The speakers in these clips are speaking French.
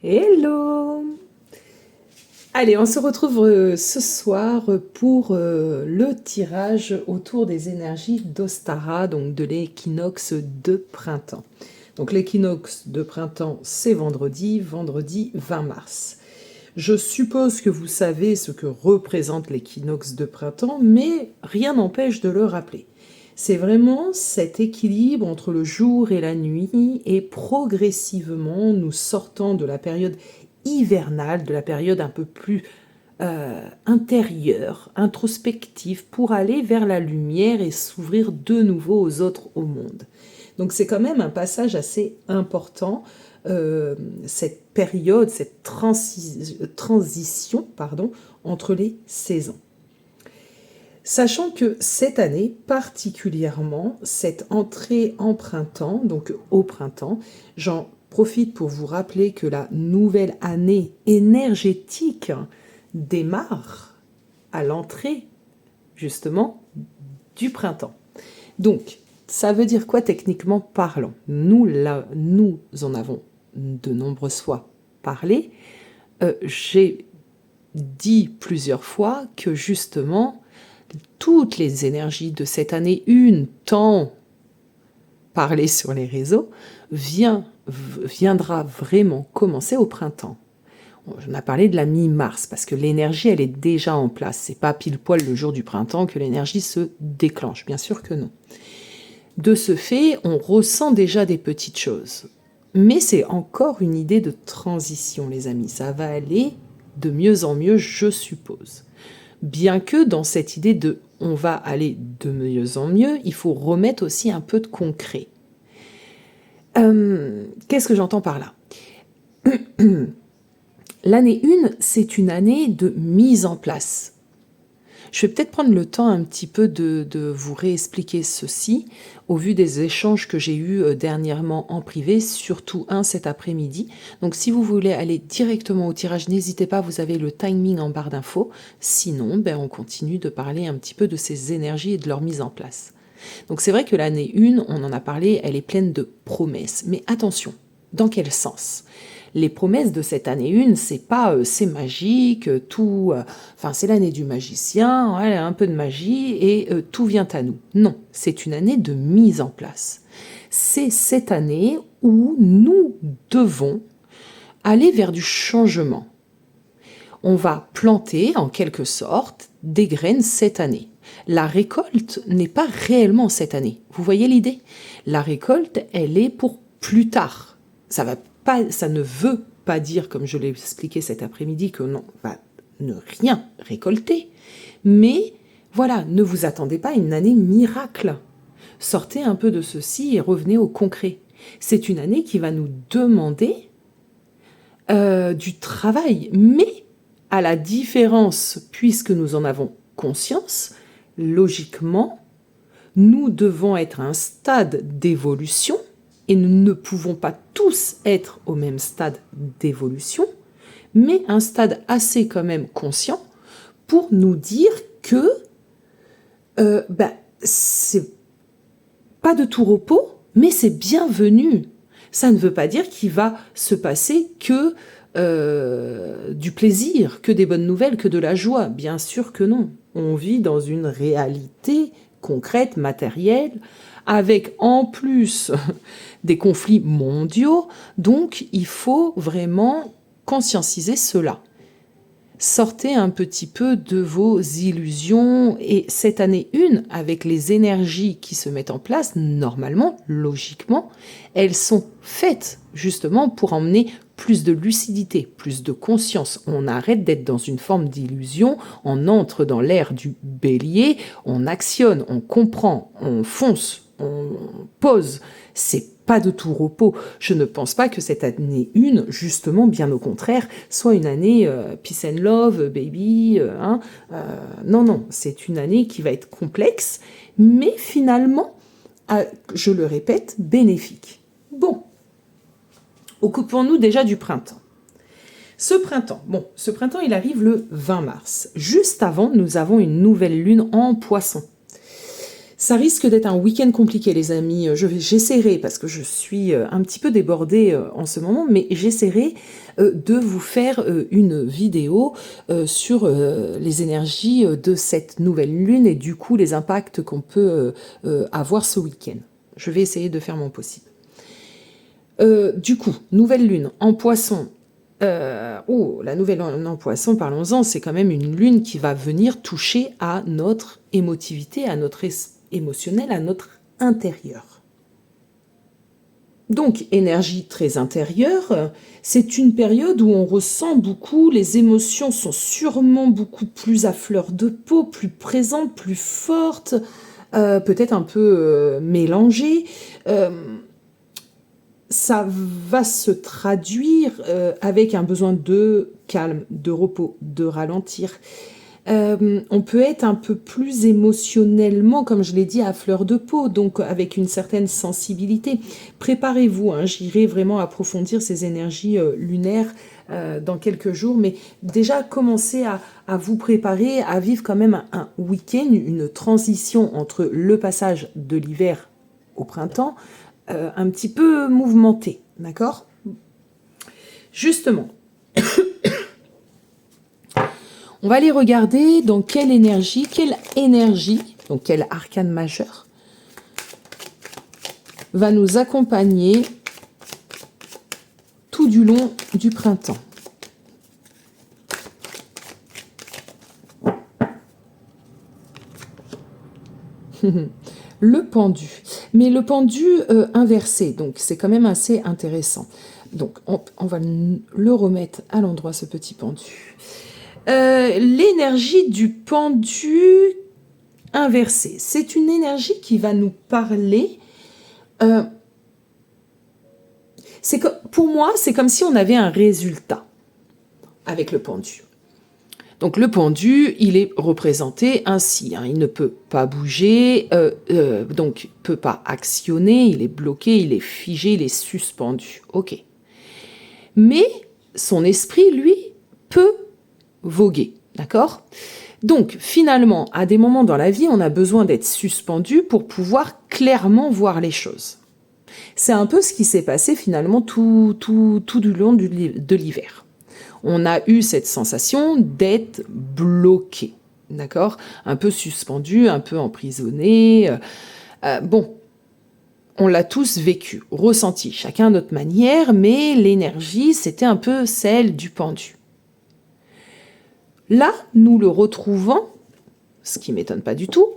Hello! Allez, on se retrouve ce soir pour le tirage autour des énergies d'Ostara, donc de l'équinoxe de printemps. Donc l'équinoxe de printemps, c'est vendredi 20 mars. Je suppose que vous savez ce que représente l'équinoxe de printemps, mais rien n'empêche de le rappeler. C'est vraiment cet équilibre entre le jour et la nuit, et progressivement nous sortons de la période hivernale, de la période un peu plus intérieure, introspective, pour aller vers la lumière et s'ouvrir de nouveau aux autres, au monde. Donc c'est quand même un passage assez important, cette période, cette transition, entre les saisons. Sachant que cette année, particulièrement, cette entrée en printemps, donc au printemps, j'en profite pour vous rappeler que la nouvelle année énergétique démarre à l'entrée, justement, du printemps. Donc, ça veut dire quoi techniquement parlant? Nous en avons de nombreuses fois parlé. J'ai dit plusieurs fois que justement, toutes les énergies de cette année tant parlé sur les réseaux, viendra vraiment commencer au printemps. On a parlé de la mi-mars, parce que l'énergie, elle est déjà en place. C'est pas pile poil le jour du printemps que l'énergie se déclenche, bien sûr que non. De ce fait, on ressent déjà des petites choses. Mais c'est encore une idée de transition, les amis. Ça va aller de mieux en mieux, je suppose. Bien que dans cette idée de on va aller de mieux en mieux, il faut remettre aussi un peu de concret. Qu'est-ce que j'entends par là? L'année 1, c'est une année de mise en place. Je vais peut-être prendre le temps un petit peu de vous réexpliquer ceci, au vu des échanges que j'ai eus dernièrement en privé, surtout un cet après-midi. Donc si vous voulez aller directement au tirage, n'hésitez pas, vous avez le timing en barre d'infos. Sinon, on continue de parler un petit peu de ces énergies et de leur mise en place. Donc c'est vrai que l'année 1, on en a parlé, elle est pleine de promesses. Mais attention, dans quel sens ? Les promesses de cette année 1, c'est pas c'est magique, tout, c'est l'année du magicien, un peu de magie et tout vient à nous. Non, c'est une année de mise en place. C'est cette année où nous devons aller vers du changement. On va planter, en quelque sorte, des graines cette année. La récolte n'est pas réellement cette année. Vous voyez l'idée? La récolte, elle est pour plus tard. Ça ne veut pas dire, comme je l'ai expliqué cet après-midi, que l'on va ne rien récolter. Mais voilà, ne vous attendez pas à une année miracle. Sortez un peu de ceci et revenez au concret. C'est une année qui va nous demander du travail, mais à la différence, puisque nous en avons conscience, logiquement, nous devons être à un stade d'évolution et nous ne pouvons pas tous être au même stade d'évolution, mais un stade assez quand même conscient pour nous dire que c'est pas de tout repos, mais c'est bienvenu. Ça ne veut pas dire qu'il va se passer que du plaisir, que des bonnes nouvelles, que de la joie. Bien sûr que non. On vit dans une réalité concrète, matérielle, avec en plus des conflits mondiaux, donc il faut vraiment conscientiser cela. Sortez un petit peu de vos illusions et cette année 1, avec les énergies qui se mettent en place, normalement, logiquement, elles sont faites justement pour emmener plus de lucidité, plus de conscience. On arrête d'être dans une forme d'illusion, on entre dans l'ère du bélier, on actionne, on comprend, on fonce, on pose. C'est pas de tout repos. Je ne pense pas que cette année 1, justement, bien au contraire, soit une année peace and love, baby. Non, c'est une année qui va être complexe, mais finalement, je le répète, bénéfique. Bon, occupons-nous déjà du printemps. Ce printemps, il arrive le 20 mars. Juste avant, nous avons une nouvelle lune en Poisson. Ça risque d'être un week-end compliqué, les amis. J'essaierai, parce que je suis un petit peu débordée en ce moment, mais j'essaierai de vous faire une vidéo sur les énergies de cette nouvelle lune et du coup les impacts qu'on peut avoir ce week-end. Je vais essayer de faire mon possible. Du coup, nouvelle lune en poisson. La nouvelle lune en poisson, parlons-en, c'est quand même une lune qui va venir toucher à notre émotivité, à notre émotionnel, à notre intérieur. Donc, énergie très intérieure, c'est une période où on ressent beaucoup, les émotions sont sûrement beaucoup plus à fleur de peau, plus présentes, plus fortes, peut-être un peu mélangées. Ça va se traduire avec un besoin de calme, de repos, de ralentir. On peut être un peu plus émotionnellement, comme je l'ai dit, à fleur de peau, donc avec une certaine sensibilité. Préparez-vous, hein, j'irai vraiment approfondir ces énergies lunaires dans quelques jours, mais déjà commencez à vous préparer à vivre quand même un week-end, une transition entre le passage de l'hiver au printemps, un petit peu mouvementé, d'accord? Justement, on va aller regarder dans quelle énergie, donc quel arcane majeur, va nous accompagner tout du long du printemps. Le pendu, mais le pendu inversé, donc c'est quand même assez intéressant. Donc on va le remettre à l'endroit, ce petit pendu. L'énergie du pendu inversé, c'est une énergie qui va nous parler. Pour moi, c'est comme si on avait un résultat avec le pendu. Donc le pendu, il est représenté ainsi, hein, il ne peut pas bouger, donc il ne peut pas actionner, il est bloqué, il est figé, il est suspendu. Ok. Mais son esprit, lui, peut voguer, d'accord? Donc finalement, à des moments dans la vie, on a besoin d'être suspendu pour pouvoir clairement voir les choses. C'est un peu ce qui s'est passé finalement tout du long de l'hiver. On a eu cette sensation d'être bloqué, d'accord? Un peu suspendu, un peu emprisonné. Bon, on l'a tous vécu, ressenti, chacun à notre manière, mais l'énergie, c'était un peu celle du pendu. Là, nous le retrouvons, ce qui ne m'étonne pas du tout,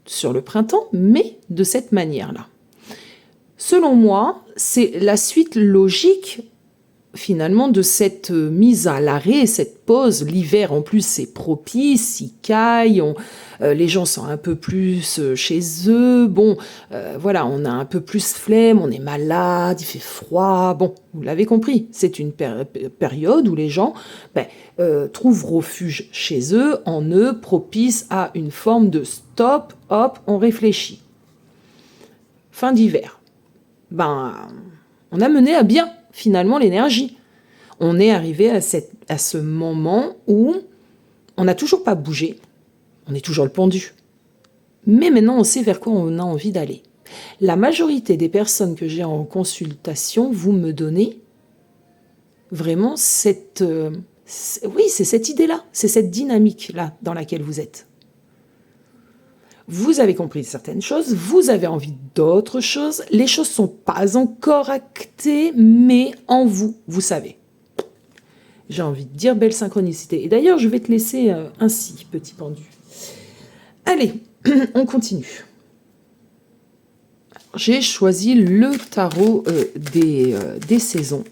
sur le printemps, mais de cette manière-là. Selon moi, c'est la suite logique finalement de cette mise à l'arrêt, cette pause. L'hiver en plus c'est propice, il caille, les gens sont un peu plus chez eux, bon voilà, on a un peu plus flemme, on est malade, il fait froid, bon, vous l'avez compris, c'est une période où les gens trouvent refuge chez eux, en eux, propice à une forme de stop, hop, on réfléchit. Fin d'hiver. On a mené à bien finalement l'énergie. On est arrivé à ce moment où on n'a toujours pas bougé, on est toujours le pendu. Mais maintenant, on sait vers quoi on a envie d'aller. La majorité des personnes que j'ai en consultation, vous me donnez vraiment c'est cette idée-là, c'est cette dynamique-là dans laquelle vous êtes. Vous avez compris certaines choses, vous avez envie d'autres choses, les choses ne sont pas encore actées, mais en vous, vous savez. J'ai envie de dire belle synchronicité. Et d'ailleurs, je vais te laisser ainsi, petit pendu. Allez, on continue. J'ai choisi le tarot des saisons.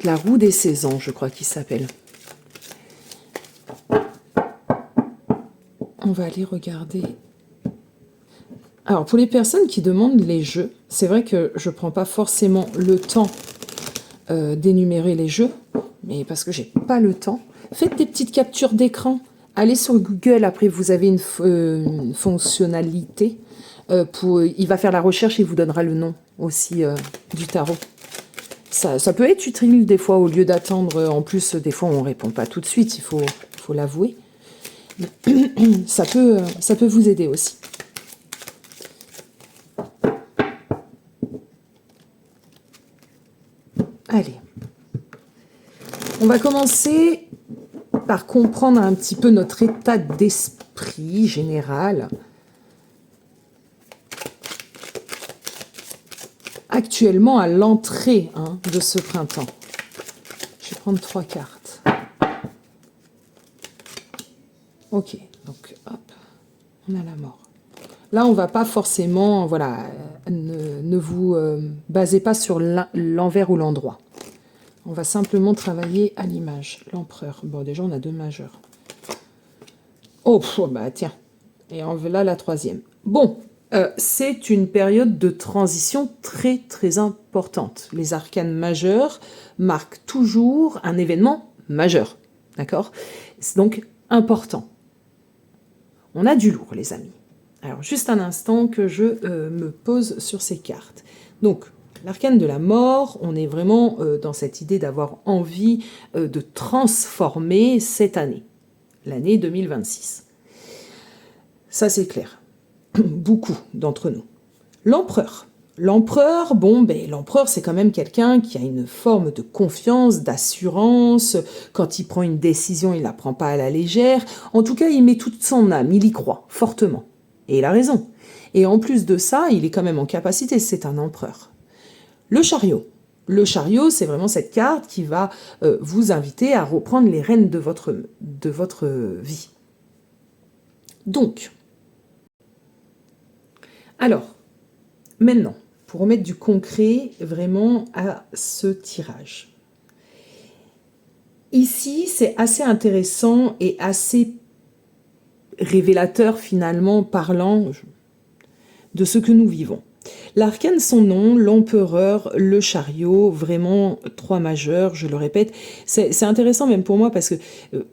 La roue des saisons, je crois qu'il s'appelle. On va aller regarder. Alors, pour les personnes qui demandent les jeux, c'est vrai que je ne prends pas forcément le temps d'énumérer les jeux, mais parce que j'ai pas le temps. Faites des petites captures d'écran. Allez sur Google, après vous avez une fonctionnalité. Il va faire la recherche et il vous donnera le nom aussi du tarot. Ça peut être utile des fois, au lieu d'attendre. En plus, des fois, on ne répond pas tout de suite, il faut l'avouer. Ça peut vous aider aussi. Allez. On va commencer par comprendre un petit peu notre état d'esprit général. Actuellement, à l'entrée de ce printemps. Je vais prendre 3 cartes. Ok, donc hop, on a la mort. Là, on va pas forcément, voilà, ne vous basez pas sur l'envers ou l'endroit. On va simplement travailler à l'image. L'empereur. Bon, déjà, on a 2 majeurs. Oh, bah tiens. Et là, la 3e. Bon, c'est une période de transition très, très importante. Les arcanes majeurs marquent toujours un événement majeur. D'accord? C'est donc important. On a du lourd, les amis. Alors, juste un instant que je me pose sur ces cartes. Donc, l'arcane de la mort, on est vraiment dans cette idée d'avoir envie de transformer cette année, l'année 2026. Ça, c'est clair. Beaucoup d'entre nous. L'empereur. L'empereur, l'empereur, c'est quand même quelqu'un qui a une forme de confiance, d'assurance. Quand il prend une décision, il ne la prend pas à la légère. En tout cas, il met toute son âme, il y croit fortement. Et il a raison. Et en plus de ça, il est quand même en capacité, c'est un empereur. Le chariot. Le chariot, c'est vraiment cette carte qui va vous inviter à reprendre les rênes de votre vie. Donc, alors, maintenant, pour remettre du concret vraiment à ce tirage. Ici, c'est assez intéressant et assez révélateur finalement, parlant de ce que nous vivons. L'arcane, son nom, l'empereur, le chariot, vraiment 3 majeurs, je le répète. C'est intéressant même pour moi parce que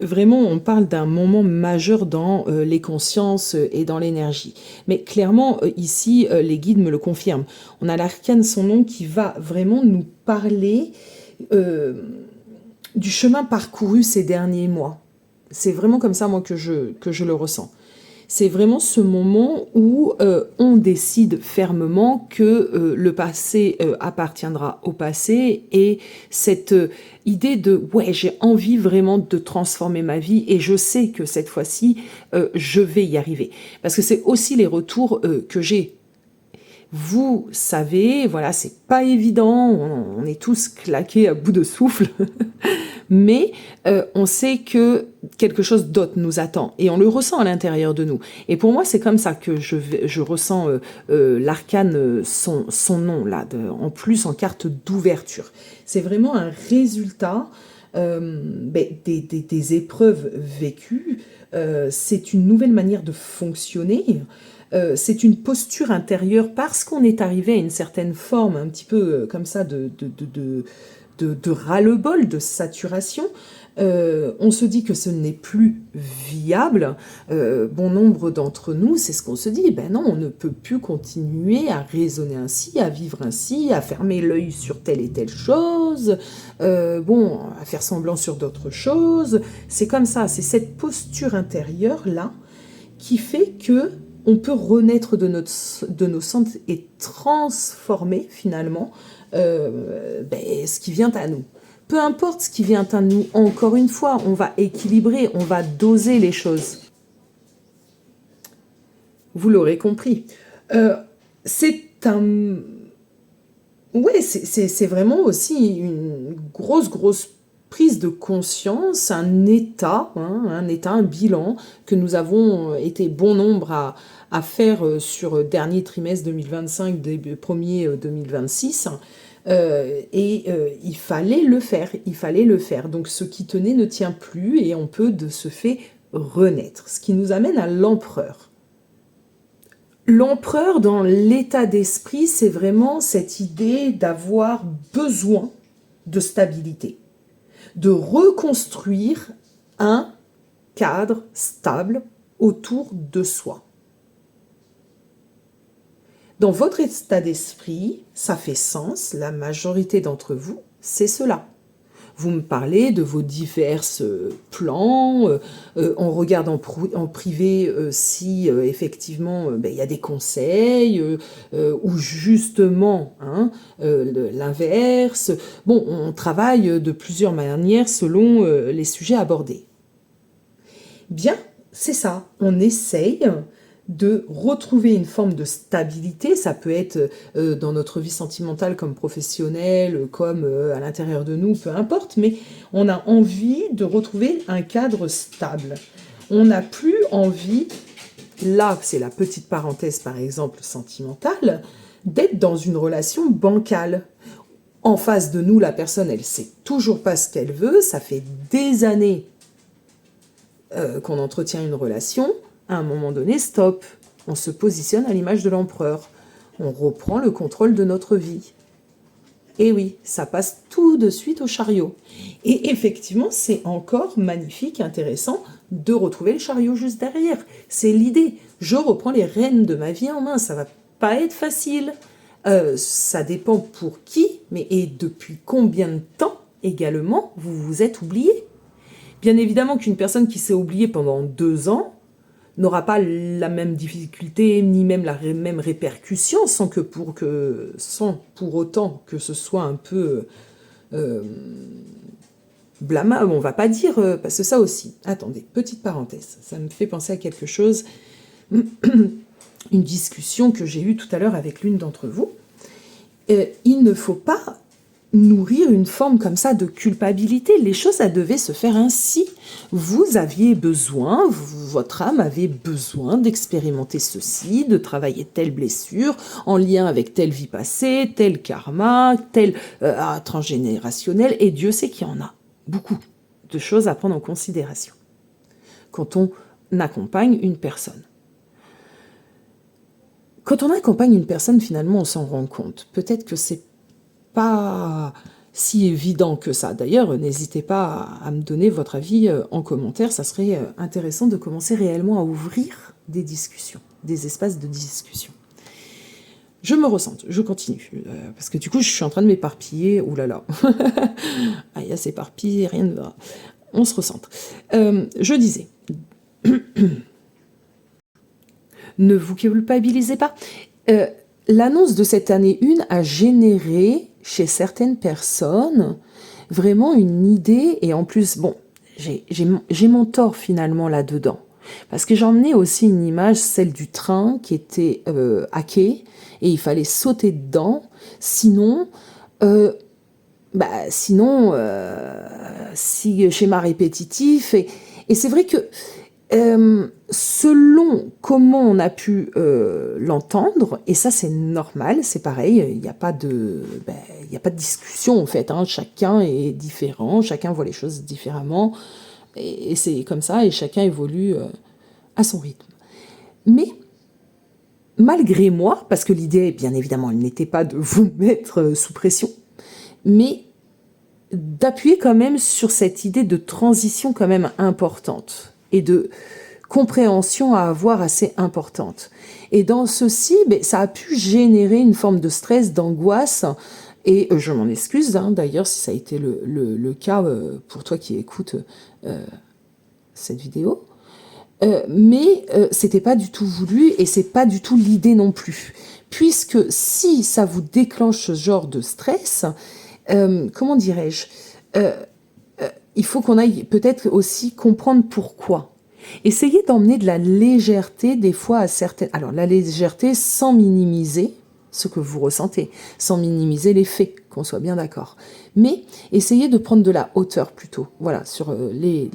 vraiment on parle d'un moment majeur dans les consciences et dans l'énergie. Mais clairement ici, les guides me le confirment. On a l'arcane, son nom qui va vraiment nous parler du chemin parcouru ces derniers mois. C'est vraiment comme ça moi que je le ressens. C'est vraiment ce moment où on décide fermement que le passé appartiendra au passé et cette idée de « ouais, j'ai envie vraiment de transformer ma vie et je sais que cette fois-ci, je vais y arriver ». Parce que c'est aussi les retours que j'ai. Vous savez, voilà, c'est pas évident, on est tous claqués à bout de souffle, mais on sait que quelque chose d'autre nous attend et on le ressent à l'intérieur de nous. Et pour moi, c'est comme ça que je ressens l'arcane, son nom, là, en plus en carte d'ouverture. C'est vraiment un résultat des épreuves vécues. C'est une nouvelle manière de fonctionner. C'est une posture intérieure parce qu'on est arrivé à une certaine forme un petit peu comme ça de ras-le-bol, de saturation. On se dit que ce n'est plus viable. Bon nombre d'entre nous, c'est ce qu'on se dit. Ben non, on ne peut plus continuer à raisonner ainsi, à vivre ainsi, à fermer l'œil sur telle et telle chose, à faire semblant sur d'autres choses. C'est comme ça, c'est cette posture intérieure-là qui fait que on peut renaître de nos cendres et transformer finalement ce qui vient à nous. Peu importe ce qui vient à nous, encore une fois, on va équilibrer, on va doser les choses. Vous l'aurez compris. C'est vraiment aussi une grosse prise de conscience, un état, un bilan que nous avons été bon nombre à faire sur dernier trimestre 2025, début premier 2026. Il fallait le faire. Donc ce qui tenait ne tient plus et on peut de ce fait renaître. Ce qui nous amène à l'empereur. L'empereur, dans l'état d'esprit, c'est vraiment cette idée d'avoir besoin de stabilité, de reconstruire un cadre stable autour de soi. Dans votre état d'esprit, ça fait sens, la majorité d'entre vous, c'est cela. Vous me parlez de vos divers plans, on regarde en privé si effectivement il y a des conseils, ou justement l'inverse. Bon, on travaille de plusieurs manières selon les sujets abordés. Bien, c'est ça, on essaye de retrouver une forme de stabilité, ça peut être dans notre vie sentimentale comme professionnelle, comme à l'intérieur de nous, peu importe, mais on a envie de retrouver un cadre stable. On n'a plus envie, là c'est la petite parenthèse par exemple sentimentale, d'être dans une relation bancale. En face de nous, la personne, elle sait toujours pas ce qu'elle veut, ça fait des années qu'on entretient une relation, à un moment donné, stop. On se positionne à l'image de l'empereur. On reprend le contrôle de notre vie. Et oui, ça passe tout de suite au chariot. Et effectivement, c'est encore magnifique, intéressant de retrouver le chariot juste derrière. C'est l'idée. Je reprends les rênes de ma vie en main. Ça va pas être facile. Ça dépend pour qui, mais et depuis combien de temps également vous vous êtes oublié. Bien évidemment qu'une personne qui s'est oubliée pendant 2 ans n'aura pas la même difficulté, ni même la même répercussion, sans pour autant que ce soit un peu blâmable, on va pas dire, parce que ça aussi. Attendez, petite parenthèse, ça me fait penser à quelque chose, une discussion que j'ai eue tout à l'heure avec l'une d'entre vous. Il ne faut pas nourrir une forme comme ça de culpabilité. Les choses, ça devait se faire ainsi. Vous aviez besoin, votre âme avait besoin d'expérimenter ceci, de travailler telle blessure en lien avec telle vie passée, tel karma, tel transgénérationnel, et Dieu sait qu'il y en a beaucoup de choses à prendre en considération quand on accompagne une personne. Quand on accompagne une personne, finalement, on s'en rend compte. Peut-être que c'est pas si évident que ça. D'ailleurs, n'hésitez pas à me donner votre avis en commentaire. Ça serait intéressant de commencer réellement à ouvrir des discussions, des espaces de discussion. Je me ressente, je continue, parce que du coup, je suis en train de m'éparpiller. Ouh là là, ah, il y a s'éparpiller, rien ne va. On se recentre. Je disais, ne vous culpabilisez pas. L'annonce de cette année 1 a généré chez certaines personnes vraiment une idée, et en plus, bon, j'ai mon tort finalement là-dedans, parce que j'emmenais aussi une image, celle du train qui était hacké, et il fallait sauter dedans, sinon, si schéma répétitif, et c'est vrai que selon comment on a pu l'entendre, et ça c'est normal, c'est pareil, il n'y a pas de discussion en fait, hein, chacun est différent, chacun voit les choses différemment, et c'est comme ça, et chacun évolue à son rythme. Mais malgré moi, parce que l'idée, bien évidemment, elle n'était pas de vous mettre sous pression, mais d'appuyer quand même sur cette idée de transition quand même importante, et de compréhension à avoir assez importante. Et dans ceci, ça a pu générer une forme de stress, d'angoisse, et je m'en excuse, hein, d'ailleurs, si ça a été le cas pour toi qui écoutes cette vidéo, mais c'était pas du tout voulu, et c'est pas du tout l'idée non plus. Puisque si ça vous déclenche ce genre de stress, comment dirais-je, il faut qu'on aille peut-être aussi comprendre pourquoi. Essayez d'emmener de la légèreté des fois à certaines... Alors la légèreté sans minimiser ce que vous ressentez, sans minimiser les faits, qu'on soit bien d'accord. Mais essayez de prendre de la hauteur plutôt, voilà, sur les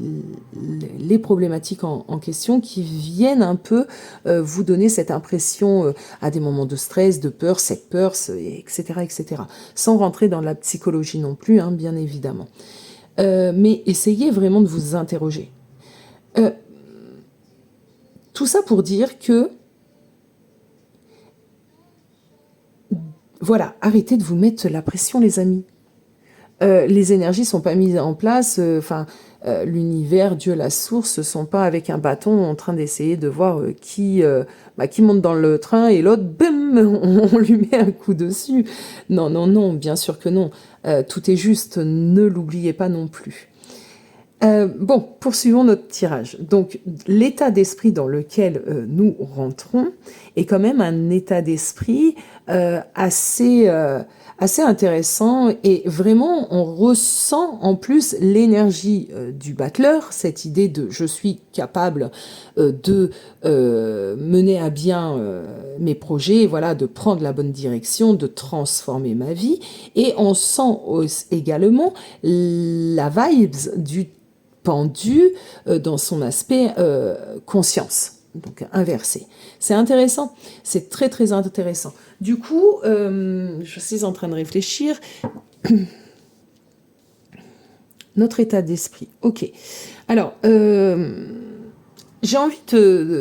problématiques en question qui viennent un peu vous donner cette impression à des moments de stress, de peur, cette peur, etc., etc. Sans rentrer dans la psychologie non plus, hein, bien évidemment. Mais essayez vraiment de vous interroger. Tout ça pour dire que, voilà, arrêtez de vous mettre la pression, les amis. les énergies sont pas mises en place, l'univers, Dieu, la source, sont pas avec un bâton en train d'essayer de voir qui monte dans le train et l'autre, bim, on lui met un coup dessus. Non, non, non, bien sûr que non. Tout est juste, ne l'oubliez pas non plus. Bon, poursuivons notre tirage. Donc, l'état d'esprit dans lequel nous rentrons est quand même un état d'esprit assez intéressant, et vraiment, on ressent en plus l'énergie du battleur, cette idée de « je suis capable de mener à bien mes projets, voilà, de prendre la bonne direction, de transformer ma vie », et on sent également la vibes du pendu dans son aspect conscience, donc inversé. C'est intéressant, c'est très très intéressant. Du coup, je suis en train de réfléchir. Notre état d'esprit, ok. Alors, j'ai envie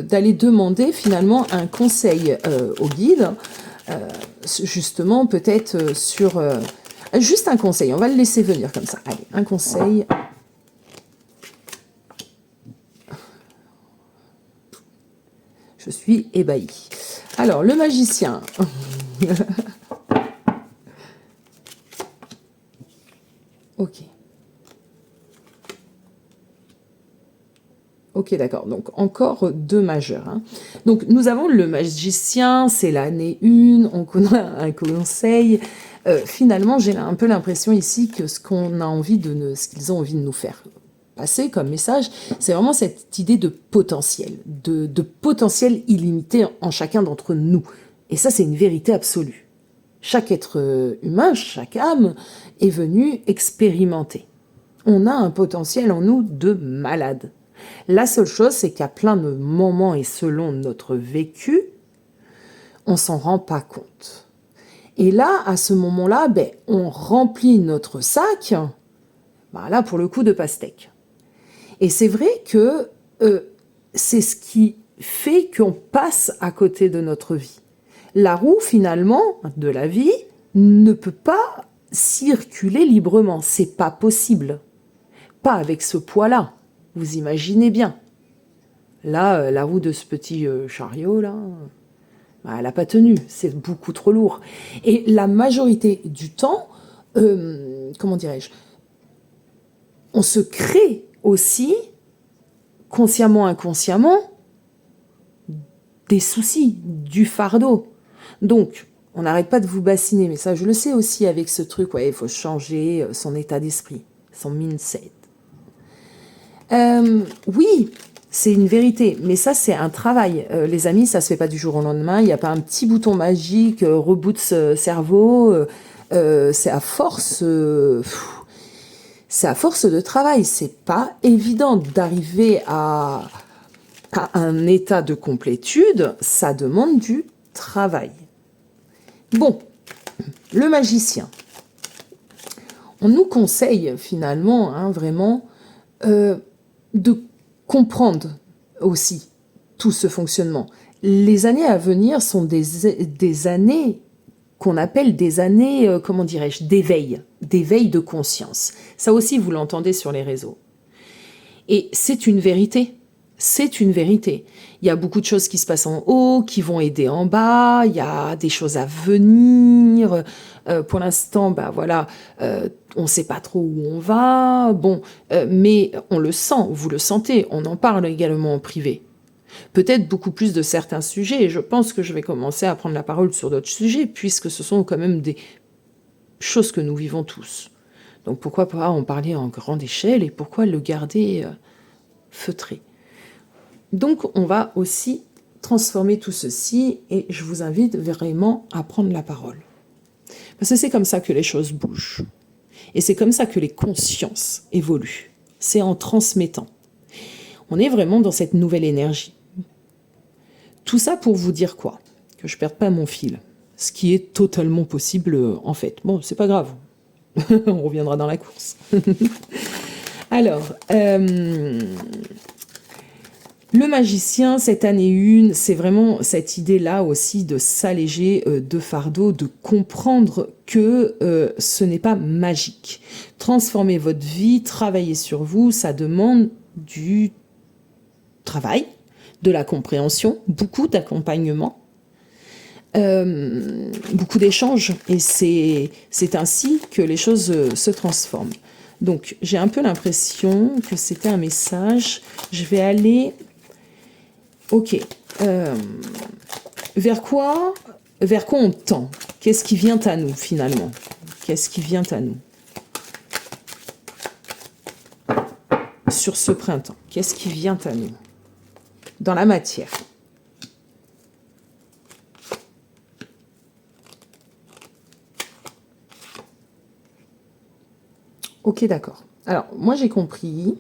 d'aller demander finalement un conseil au guide, justement peut-être sur... juste un conseil, on va le laisser venir comme ça. Allez, un conseil... Je suis ébahie. Alors, le magicien. Ok. Ok, d'accord. Donc, encore 2 majeurs. Hein. Donc, nous avons le magicien, c'est l'année 1, on connaît un conseil. Finalement, j'ai un peu l'impression ici que ce qu'ils ont envie de nous faire passer comme message, c'est vraiment cette idée de potentiel, de potentiel illimité en chacun d'entre nous. Et ça, c'est une vérité absolue. Chaque être humain, chaque âme est venu expérimenter. On a un potentiel en nous de malade. La seule chose, c'est qu'à plein de moments et selon notre vécu, on s'en rend pas compte. Et là, à ce moment-là, on remplit notre sac, là, pour le coup, de pastèques. Et c'est vrai que c'est ce qui fait qu'on passe à côté de notre vie. La roue, finalement, de la vie, ne peut pas circuler librement. C'est pas possible. Pas avec ce poids-là. Vous imaginez bien. Là, la roue de ce petit chariot, là, elle n'a pas tenu. C'est beaucoup trop lourd. Et la majorité du temps, comment dirais-je, on se crée aussi, consciemment, inconsciemment, des soucis, du fardeau. Donc, on n'arrête pas de vous bassiner, mais ça, je le sais aussi avec ce truc, il faut changer son état d'esprit, son mindset. Oui, c'est une vérité, mais ça, c'est un travail. Les amis, ça se fait pas du jour au lendemain, il n'y a pas un petit bouton magique, reboot ce cerveau, c'est à force... c'est à force de travail, c'est pas évident d'arriver à un état de complétude, ça demande du travail. Bon, le magicien. On nous conseille finalement, vraiment, de comprendre aussi tout ce fonctionnement. Les années à venir sont des années qu'on appelle des années, comment dirais-je, d'éveil de conscience. Ça aussi, vous l'entendez sur les réseaux. Et c'est une vérité. C'est une vérité. Il y a beaucoup de choses qui se passent en haut, qui vont aider en bas, il y a des choses à venir. Pour l'instant, on ne sait pas trop où on va. Mais on le sent, vous le sentez, on en parle également en privé. Peut-être beaucoup plus de certains sujets, et je pense que je vais commencer à prendre la parole sur d'autres sujets, puisque ce sont quand même des choses que nous vivons tous. Donc pourquoi pas en parler en grande échelle, et pourquoi le garder feutré. Donc on va aussi transformer tout ceci, et je vous invite vraiment à prendre la parole. Parce que c'est comme ça que les choses bougent. Et c'est comme ça que les consciences évoluent. C'est en transmettant. On est vraiment dans cette nouvelle énergie. Tout ça pour vous dire quoi? Que je ne perde pas mon fil. Ce qui est totalement possible en fait. Bon, c'est pas grave. On reviendra dans la course. Alors, Le magicien, cette année 1, c'est vraiment cette idée-là aussi de s'alléger de fardeau, de comprendre que ce n'est pas magique. Transformer votre vie, travailler sur vous, ça demande du travail, de la compréhension, beaucoup d'accompagnement, beaucoup d'échanges. Et c'est ainsi que les choses se transforment. Donc, j'ai un peu l'impression que c'était un message. Je vais aller... Ok. Vers quoi on tend? Qu'est-ce qui vient à nous, finalement? Qu'est-ce qui vient à nous sur ce printemps? Qu'est-ce qui vient à nous dans la matière? Ok, d'accord. Alors, moi, j'ai compris.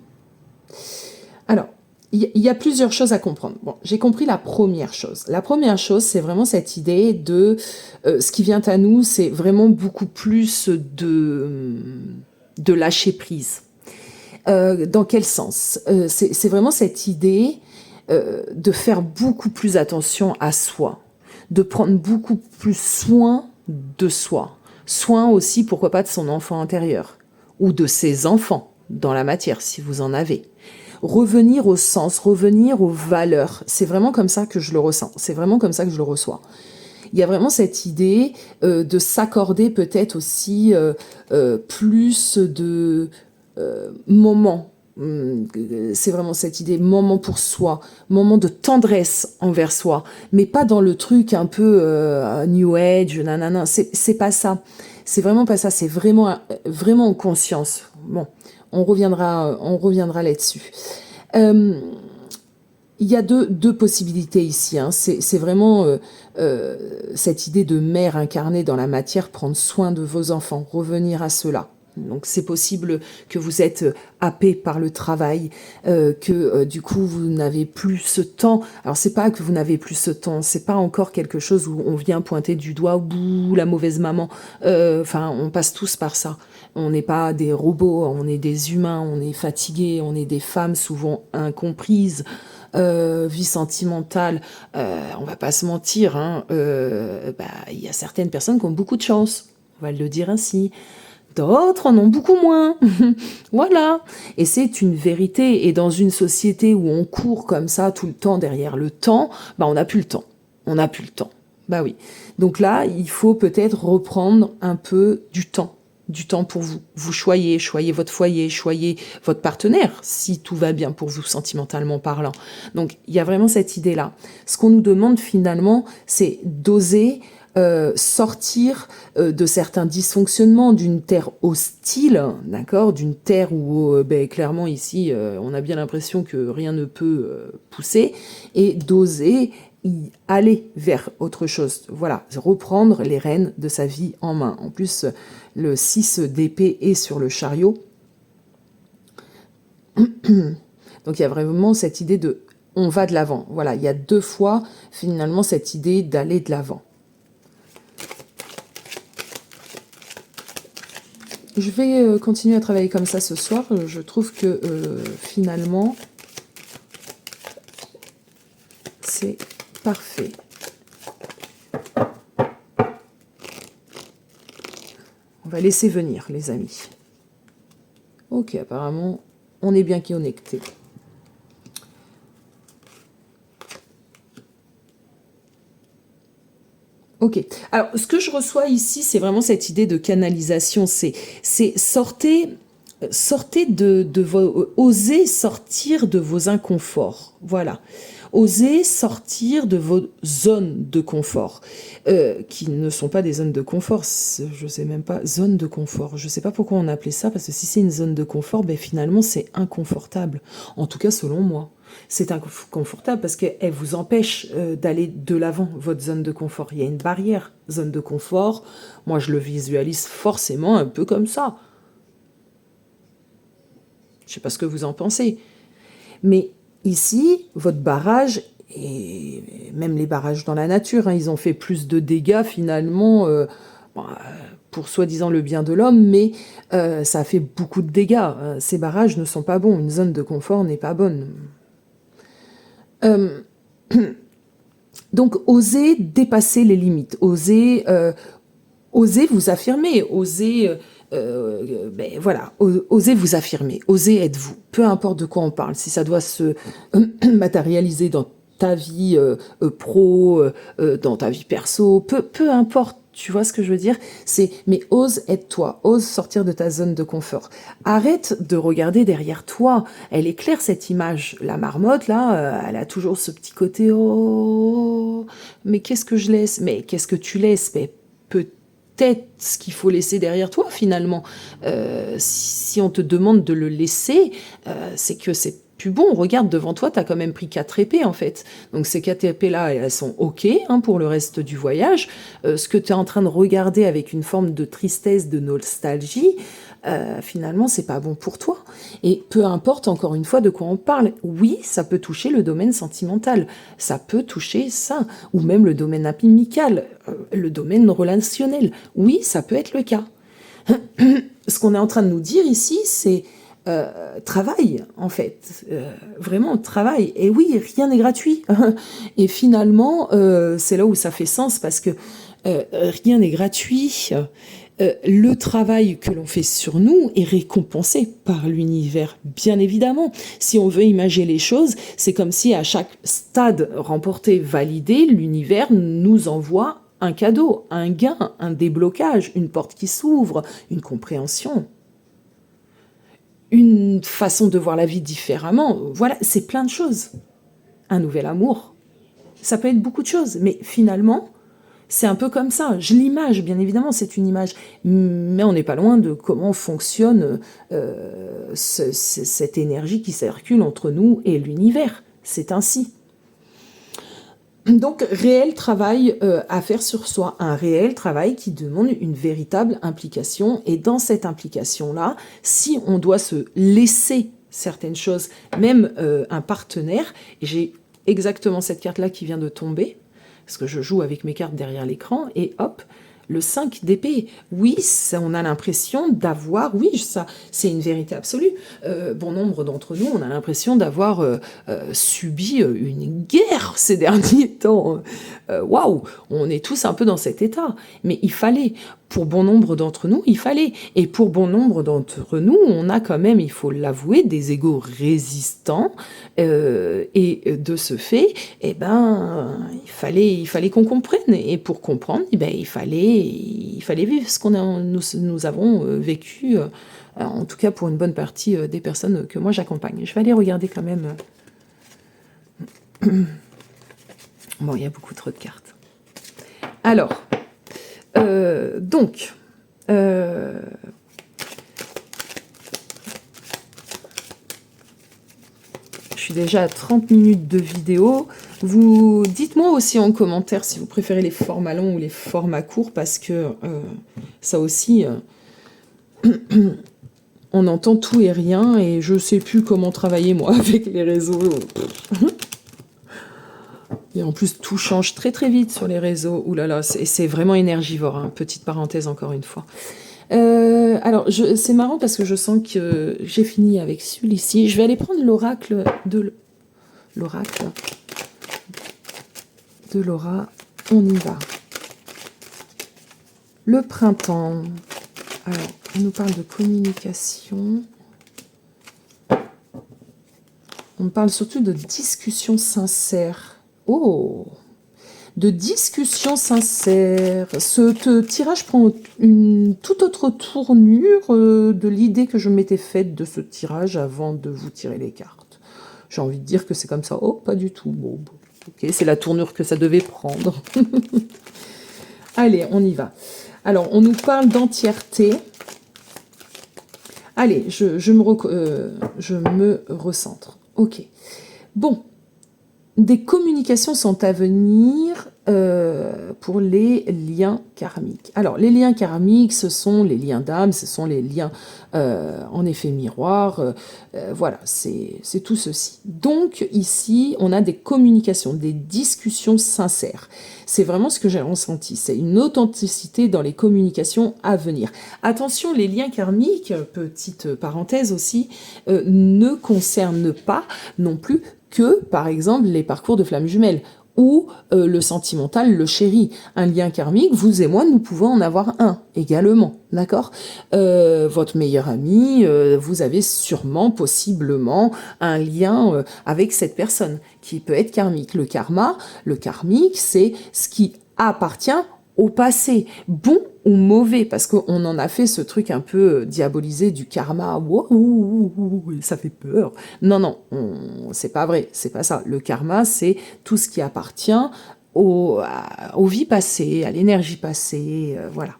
Alors, il y a plusieurs choses à comprendre. Bon, j'ai compris la première chose. La première chose, c'est vraiment cette idée de ce qui vient à nous, c'est vraiment beaucoup plus de lâcher prise. Dans quel sens? C'est vraiment cette idée de faire beaucoup plus attention à soi, de prendre beaucoup plus soin de soi. Soin aussi, pourquoi pas, de son enfant intérieur ou de ses enfants dans la matière, si vous en avez. Revenir au sens, revenir aux valeurs. C'est vraiment comme ça que je le ressens. C'est vraiment comme ça que je le reçois. Il y a vraiment cette idée de s'accorder peut-être aussi plus de moments. C'est vraiment cette idée, moment pour soi, moment de tendresse envers soi, mais pas dans le truc un peu New Age, nanana, c'est pas ça. C'est vraiment pas ça, c'est vraiment, vraiment en conscience. Bon, on reviendra là-dessus. Il y a deux possibilités ici. Hein. C'est vraiment cette idée de mère incarnée dans la matière, prendre soin de vos enfants, revenir à cela. Donc c'est possible que vous êtes happé par le travail, que du coup vous n'avez plus ce temps. Alors c'est pas que vous n'avez plus ce temps, c'est pas encore quelque chose où on vient pointer du doigt, bouh, la mauvaise maman. Enfin, on passe tous par ça. On n'est pas des robots, on est des humains, on est fatigués, on est des femmes souvent incomprises. Vie sentimentale, on va pas se mentir, hein, y a certaines personnes qui ont beaucoup de chance, on va le dire ainsi. D'autres en ont beaucoup moins. Voilà. Et c'est une vérité. Et dans une société où on court comme ça tout le temps derrière le temps, on n'a plus le temps. On n'a plus le temps. Bah oui. Donc là, il faut peut-être reprendre un peu du temps. Du temps pour vous. Vous choyez votre foyer, choyez votre partenaire, si tout va bien pour vous sentimentalement parlant. Donc, il y a vraiment cette idée-là. Ce qu'on nous demande finalement, c'est d'oser sortir de certains dysfonctionnements, d'une terre hostile, d'accord, d'une terre où clairement ici on a bien l'impression que rien ne peut pousser, et d'oser y aller vers autre chose. Voilà, reprendre les rênes de sa vie en main. En plus, le 6 d'épée est sur le chariot. Donc il y a vraiment cette idée de on va de l'avant. Voilà, il y a 2 fois finalement cette idée d'aller de l'avant. Je vais continuer à travailler comme ça ce soir. Je trouve que finalement, c'est parfait. On va laisser venir, les amis. Ok, apparemment, on est bien connecté. Ok. Alors, ce que je reçois ici, c'est vraiment cette idée de canalisation. C'est sortez de vos, osez sortir de vos inconforts. Voilà. Osez sortir de vos zones de confort, qui ne sont pas des zones de confort. Je sais même pas, zone de confort. Je sais pas pourquoi on appelait ça, parce que si c'est une zone de confort, finalement, c'est inconfortable. En tout cas, selon moi. C'est inconfortable parce qu'elle vous empêche d'aller de l'avant, votre zone de confort. Il y a une barrière, zone de confort. Moi, je le visualise forcément un peu comme ça. Je ne sais pas ce que vous en pensez. Mais ici, votre barrage, et même les barrages dans la nature, ils ont fait plus de dégâts finalement pour soi-disant le bien de l'homme, mais ça a fait beaucoup de dégâts. Ces barrages ne sont pas bons. Une zone de confort n'est pas bonne. Euh, donc, osez dépasser les limites, osez vous affirmer, voilà, osez vous affirmer, osez être vous, peu importe de quoi on parle, si ça doit se matérialiser dans ta vie pro, dans ta vie perso, peu importe, tu vois ce que je veux dire? Mais ose être toi, ose sortir de ta zone de confort. Arrête de regarder derrière toi. Elle est claire cette image. La marmotte, là, elle a toujours ce petit côté, oh, mais qu'est-ce que je laisse? Mais qu'est-ce que tu laisses? Mais peut-être ce qu'il faut laisser derrière toi finalement. Si on te demande de le laisser, c'est que c'est plus bon. Regarde devant toi, tu as quand même pris 4 épées en fait. Donc ces 4 épées-là, elles sont ok pour le reste du voyage. Ce que tu es en train de regarder avec une forme de tristesse, de nostalgie, finalement, c'est pas bon pour toi. Et peu importe, encore une fois, de quoi on parle. Oui, ça peut toucher le domaine sentimental, ça peut toucher ça, ou même le domaine amical, le domaine relationnel. Oui, ça peut être le cas. Ce qu'on est en train de nous dire ici, c'est travail, en fait. Vraiment, travail. Et oui, rien n'est gratuit. Et finalement, c'est là où ça fait sens, parce que rien n'est gratuit. Le travail que l'on fait sur nous est récompensé par l'univers, bien évidemment. Si on veut imaginer les choses, c'est comme si à chaque stade remporté, validé, l'univers nous envoie un cadeau, un gain, un déblocage, une porte qui s'ouvre, une compréhension, une façon de voir la vie différemment. Voilà, c'est plein de choses. Un nouvel amour, ça peut être beaucoup de choses, mais finalement, c'est un peu comme ça. Je l'image, bien évidemment, c'est une image. Mais on n'est pas loin de comment fonctionne cette énergie qui circule entre nous et l'univers. C'est ainsi. Donc, réel travail à faire sur soi. Un réel travail qui demande une véritable implication. Et dans cette implication-là, si on doit se laisser certaines choses, même un partenaire, et j'ai exactement cette carte-là qui vient de tomber, parce que je joue avec mes cartes derrière l'écran, et hop, le 5 d'épée. Oui, ça, on a l'impression d'avoir, oui, ça, c'est une vérité absolue. Bon nombre d'entre nous, on a l'impression d'avoir subi une guerre ces derniers temps. Waouh, on est tous un peu dans cet état. Mais il fallait, pour bon nombre d'entre nous, il fallait. Et pour bon nombre d'entre nous, on a quand même, il faut l'avouer, des égos résistants. Et de ce fait, eh ben, il fallait qu'on comprenne. Et pour comprendre, eh ben, il fallait vivre ce nous avons vécu, en tout cas pour une bonne partie des personnes que moi j'accompagne. Je vais aller regarder quand même. Bon, il y a beaucoup trop de cartes. Alors, donc, je suis déjà à 30 minutes de vidéo. Vous dites-moi aussi en commentaire si vous préférez les formats longs ou les formats courts, parce que ça aussi, on entend tout et rien, et je sais plus comment travailler moi avec les réseaux. Et en plus, tout change très très vite sur les réseaux. Ouh là là, c'est vraiment énergivore, hein. Petite parenthèse encore une fois. Alors, c'est marrant parce que je sens que j'ai fini avec celui-ci. Je vais aller prendre l'oracle de Laura. On y va. Le printemps. Alors, on nous parle de communication. On parle surtout de discussion sincère. Oh, de discussion sincère. Ce tirage prend une toute autre tournure de l'idée que je m'étais faite de ce tirage avant de vous tirer les cartes. J'ai envie de dire que c'est comme ça. Oh, pas du tout. Bon, ok, c'est la tournure que ça devait prendre. Allez, on y va. Alors, on nous parle d'entièreté. Allez, je me recentre. Ok. Bon. Des communications sont à venir pour les liens karmiques. Alors, les liens karmiques, ce sont les liens d'âme, ce sont les liens en effet miroir. Voilà, c'est tout ceci. Donc, ici, on a des communications, des discussions sincères. C'est vraiment ce que j'ai ressenti. C'est une authenticité dans les communications à venir. Attention, les liens karmiques, petite parenthèse aussi, ne concernent pas non plus que, par exemple, les parcours de flammes jumelles ou le sentimental, le chéri. Un lien karmique, vous et moi, nous pouvons en avoir un également, d'accord? Votre meilleur ami, vous avez sûrement, possiblement, un lien avec cette personne qui peut être karmique. Le karma, le karmique, c'est ce qui appartient au passé, bon ou mauvais, parce qu'on en a fait ce truc un peu diabolisé du karma, wow, ça fait peur. Non, non, c'est pas vrai, c'est pas ça. Le karma, c'est tout ce qui appartient aux vies passées, à l'énergie passée, voilà,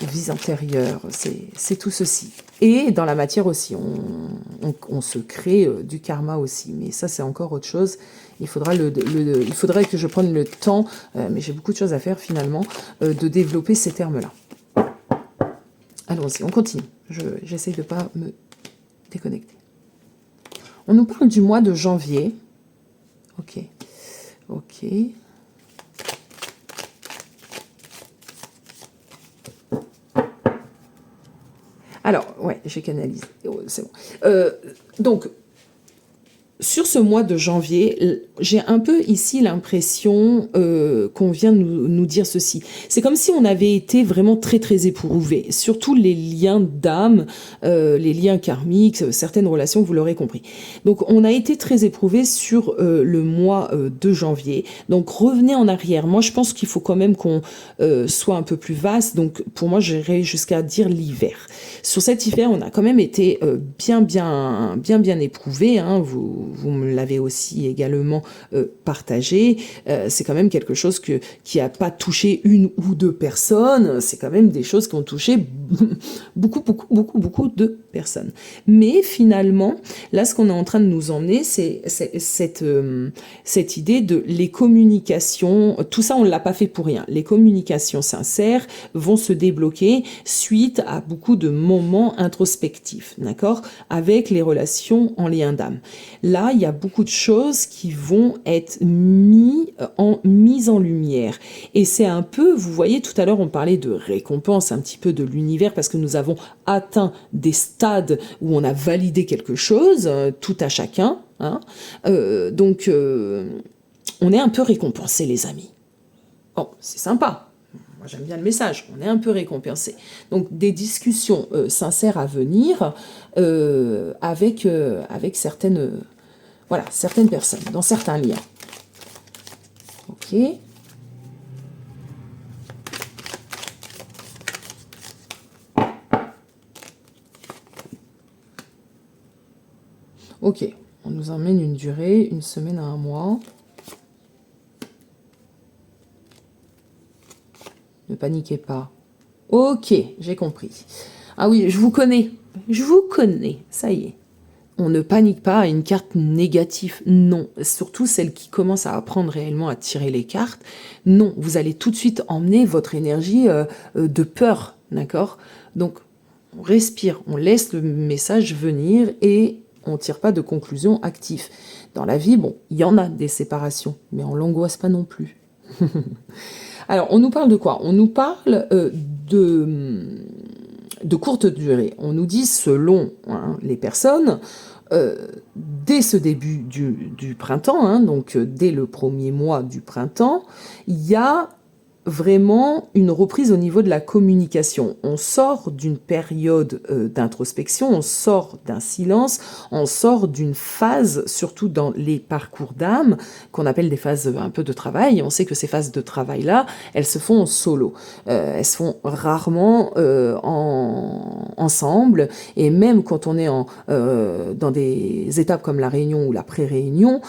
aux vies antérieures, c'est tout ceci. Et dans la matière aussi, on se crée du karma aussi, mais ça c'est encore autre chose. Il faudrait que je prenne le temps, mais j'ai beaucoup de choses à faire finalement, de développer ces termes-là. Allons-y, on continue. J'essaye de ne pas me déconnecter. On nous parle du mois de janvier. Ok. Alors, ouais, j'ai canalisé. C'est bon. Donc, sur ce mois de janvier, j'ai un peu ici l'impression qu'on vient nous dire ceci. C'est comme si on avait été vraiment très très éprouvé, surtout les liens d'âme, les liens karmiques, certaines relations, vous l'aurez compris. Donc on a été très éprouvé sur le mois de janvier. Donc revenez en arrière. Moi je pense qu'il faut quand même qu'on soit un peu plus vaste. Donc pour moi j'irais jusqu'à dire l'hiver. Sur cet hiver, on a quand même été bien éprouvé. Hein, vous me l'avez aussi également partagé. C'est quand même quelque chose qui a pas touché une ou deux personnes. C'est quand même des choses qui ont touché beaucoup de personnes. Mais finalement, là, ce qu'on est en train de nous emmener, c'est cette idée de les communications. Tout ça, on l'a pas fait pour rien. Les communications sincères vont se débloquer suite à beaucoup de moments introspectifs, d'accord, avec les relations en lien d'âme. Là, il y a beaucoup de choses qui vont être mises en lumière. Et c'est un peu, vous voyez, tout à l'heure, on parlait de récompense, un petit peu de l'univers, parce que nous avons atteint des stades où on a validé quelque chose, tout à chacun. Hein. Donc, on est un peu récompensé, les amis. Bon, c'est sympa. Moi, j'aime bien le message. On est un peu récompensé. Donc, des discussions sincères à venir avec certaines personnes, dans certains liens. Ok. Ok. On nous emmène une durée, une semaine à un mois. Ne paniquez pas. Ok, j'ai compris. Ah oui, je vous connais, ça y est. On ne panique pas à une carte négative, non. Surtout celle qui commence à apprendre réellement à tirer les cartes, non. Vous allez tout de suite emmener votre énergie de peur, d'accord? Donc, on respire, on laisse le message venir et on ne tire pas de conclusion active. Dans la vie, bon, il y en a des séparations, mais on l'angoisse pas non plus. Alors, on nous parle de quoi? On nous parle de courte durée. On nous dit, selon les personnes, dès ce début du printemps, donc dès le premier mois du printemps, il y a vraiment une reprise au niveau de la communication. On sort d'une période d'introspection, on sort d'un silence, on sort d'une phase, surtout dans les parcours d'âme, qu'on appelle des phases un peu de travail. On sait que ces phases de travail-là, elles se font en solo. Elles se font rarement ensemble. Et même quand on est dans des étapes comme la réunion ou la pré-réunion,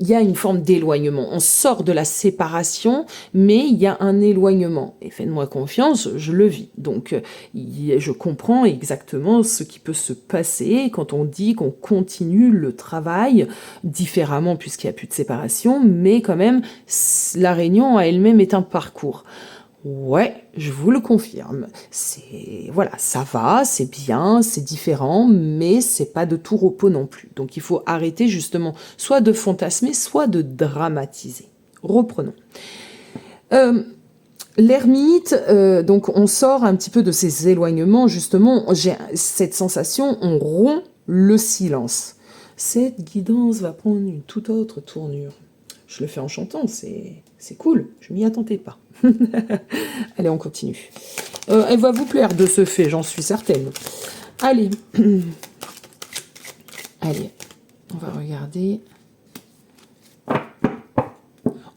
il y a une forme d'éloignement. On sort de la séparation, mais il y a un éloignement. Et faites-moi confiance, je le vis. Donc, je comprends exactement ce qui peut se passer quand on dit qu'on continue le travail différemment puisqu'il n'y a plus de séparation, mais quand même, la réunion à elle-même est un parcours. Ouais, je vous le confirme. Voilà, ça va, c'est bien, c'est différent, mais c'est pas de tout repos non plus. Donc il faut arrêter justement soit de fantasmer, soit de dramatiser. Reprenons. L'ermite, donc on sort un petit peu de ces éloignements, justement, j'ai cette sensation, on rompt le silence. cette guidance va prendre une toute autre tournure. Je le fais en chantant, c'est cool, je m'y attendais pas. Allez, on continue. Elle va vous plaire de ce fait, j'en suis certaine. Allez. Allez, on va regarder.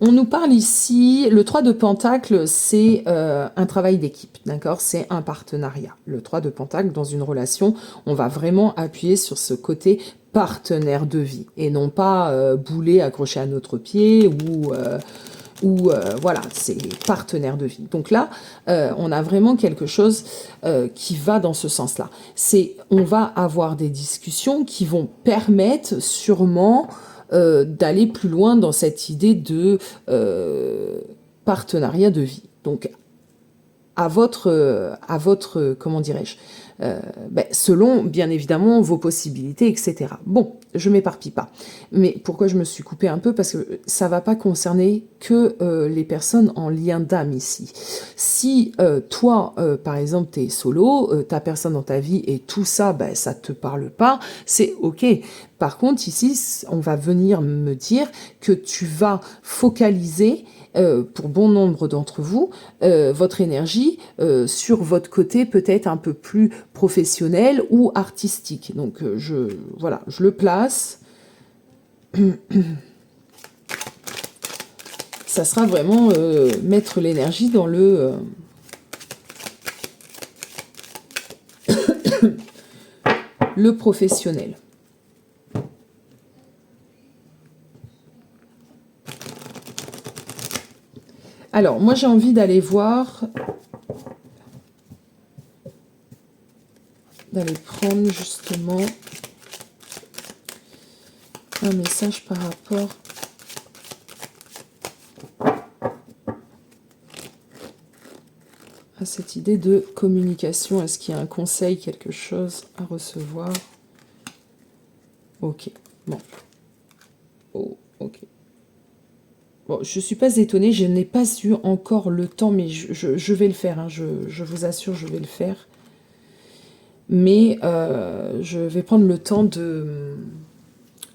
On nous parle ici, le 3 de Pentacle, c'est un travail d'équipe, d'accord? C'est un partenariat. Le 3 de Pentacle, dans une relation, on va vraiment appuyer sur ce côté partenaire de vie et non pas boulet accroché à notre pied ou voilà, c'est partenaire de vie. Donc là, on a vraiment quelque chose qui va dans ce sens-là. On va avoir des discussions qui vont permettre sûrement d'aller plus loin dans cette idée de partenariat de vie. Donc, à votre comment dirais-je, selon, bien évidemment, vos possibilités, etc. Bon, je m'éparpille pas. Mais pourquoi je me suis coupée un peu? Parce que ça va pas concerner que les personnes en lien d'âme ici. Si toi, par exemple, t'es solo, t'as personne dans ta vie et tout ça, ça te parle pas, c'est ok. Par contre, ici, on va venir me dire que tu vas focaliser pour bon nombre d'entre vous, votre énergie sur votre côté peut-être un peu plus professionnel ou artistique. Donc, voilà, je le place. Ça sera vraiment mettre l'énergie dans le professionnel. Alors, moi, j'ai envie d'aller voir, d'aller prendre justement un message par rapport à cette idée de communication. Est-ce qu'il y a un conseil, quelque chose à recevoir? Ok, bon. Oh, ok. Bon, je ne suis pas étonnée, je n'ai pas eu encore le temps, mais je vais le faire, hein, je vous assure, je vais le faire. Mais je vais prendre le temps de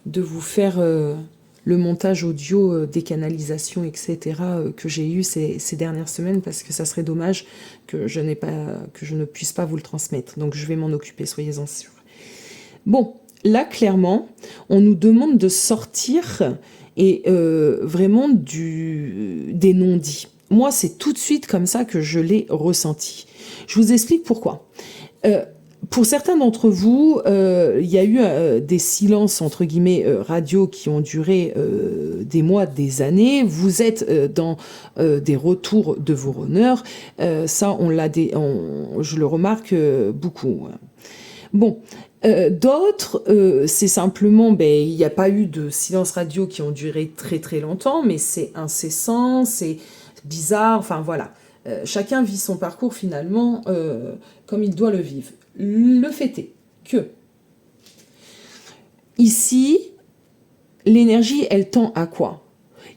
vous faire le montage audio des canalisations, etc., que j'ai eu ces dernières semaines, parce que ça serait dommage que je ne puisse pas vous le transmettre. Donc je vais m'en occuper, soyez-en sûrs. Bon, là, clairement, on nous demande de sortir et vraiment des non-dits. Moi, c'est tout de suite comme ça que je l'ai ressenti. Je vous explique pourquoi. Pour certains d'entre vous, il y a eu des silences, entre guillemets, radio qui ont duré des mois, des années. Vous êtes dans des retours de vos runners. Ça, je le remarque beaucoup. Bon, d'autres, c'est simplement, il n'y a pas eu de silence radio qui ont duré très très longtemps, mais c'est incessant, c'est bizarre, enfin voilà. Chacun vit son parcours finalement comme il doit le vivre. Le fait est que ici, l'énergie, elle tend à quoi?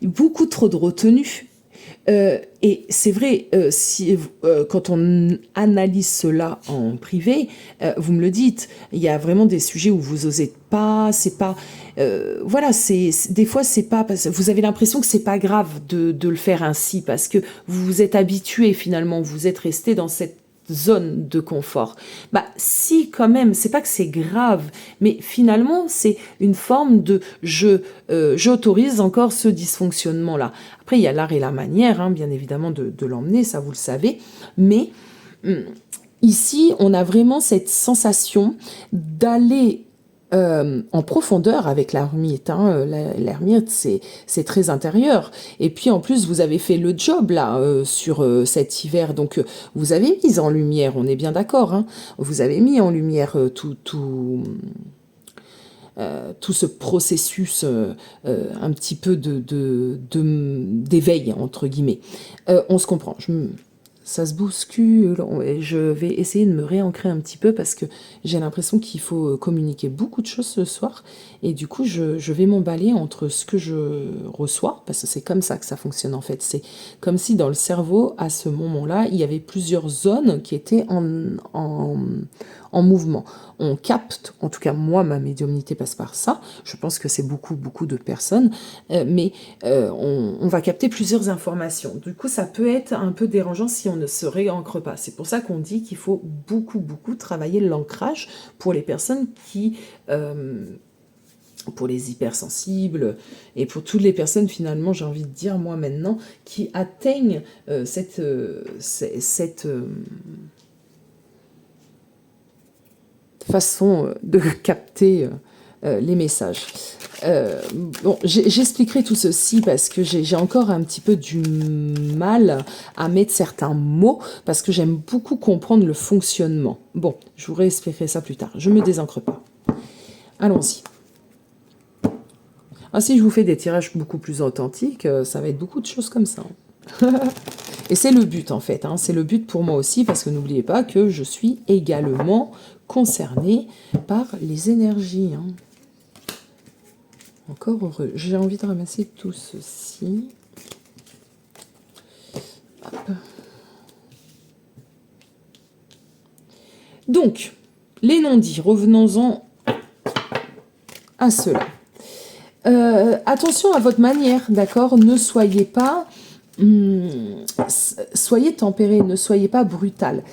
Beaucoup trop de retenue. Et c'est vrai, quand on analyse cela en privé, vous me le dites, il y a vraiment des sujets où vous osez pas, c'est pas, voilà, des fois c'est pas, vous avez l'impression que c'est pas grave de le faire ainsi parce que vous vous êtes habitué finalement, vous êtes resté dans cette zone de confort. Si quand même, c'est pas que c'est grave, mais finalement c'est une forme de j'autorise encore ce dysfonctionnement là. Après il y a l'art et la manière, hein, bien évidemment de l'emmener, ça vous le savez, mais ici on a vraiment cette sensation d'aller en profondeur avec l'ermite. Hein. L'ermite, c'est très intérieur. Et puis, en plus, vous avez fait le job, là, sur cet hiver. Donc, vous avez mis en lumière, on est bien d'accord. Hein. Vous avez mis en lumière tout ce processus un petit peu d'éveil, entre guillemets. On se comprend. Ça se bouscule, et je vais essayer de me réancrer un petit peu parce que j'ai l'impression qu'il faut communiquer beaucoup de choses ce soir et du coup je vais m'emballer entre ce que je reçois, parce que c'est comme ça que ça fonctionne en fait, c'est comme si dans le cerveau à ce moment-là il y avait plusieurs zones qui étaient en en mouvement. On capte, en tout cas moi, ma médiumnité passe par ça, je pense que c'est beaucoup de personnes, mais on va capter plusieurs informations. Du coup, ça peut être un peu dérangeant si on ne se réancre pas. C'est pour ça qu'on dit qu'il faut beaucoup travailler l'ancrage pour les personnes qui... pour les hypersensibles et pour toutes les personnes finalement, j'ai envie de dire moi maintenant, qui atteignent cette façon de capter les messages. Bon, j'expliquerai tout ceci parce que j'ai encore un petit peu du mal à mettre certains mots parce que j'aime beaucoup comprendre le fonctionnement. Bon, je vous réexpliquerai ça plus tard. Je me désancre pas. Allons-y. Ah, si je vous fais des tirages beaucoup plus authentiques, ça va être beaucoup de choses comme ça. Et c'est le but en fait, hein. C'est le but pour moi aussi parce que n'oubliez pas que je suis également concernée par les énergies. Hein. Encore heureux. J'ai envie de ramasser tout ceci. Hop. Donc, les non-dits, revenons-en à cela. Attention à votre manière, d'accord? Ne soyez pas... soyez tempéré, ne soyez pas brutal.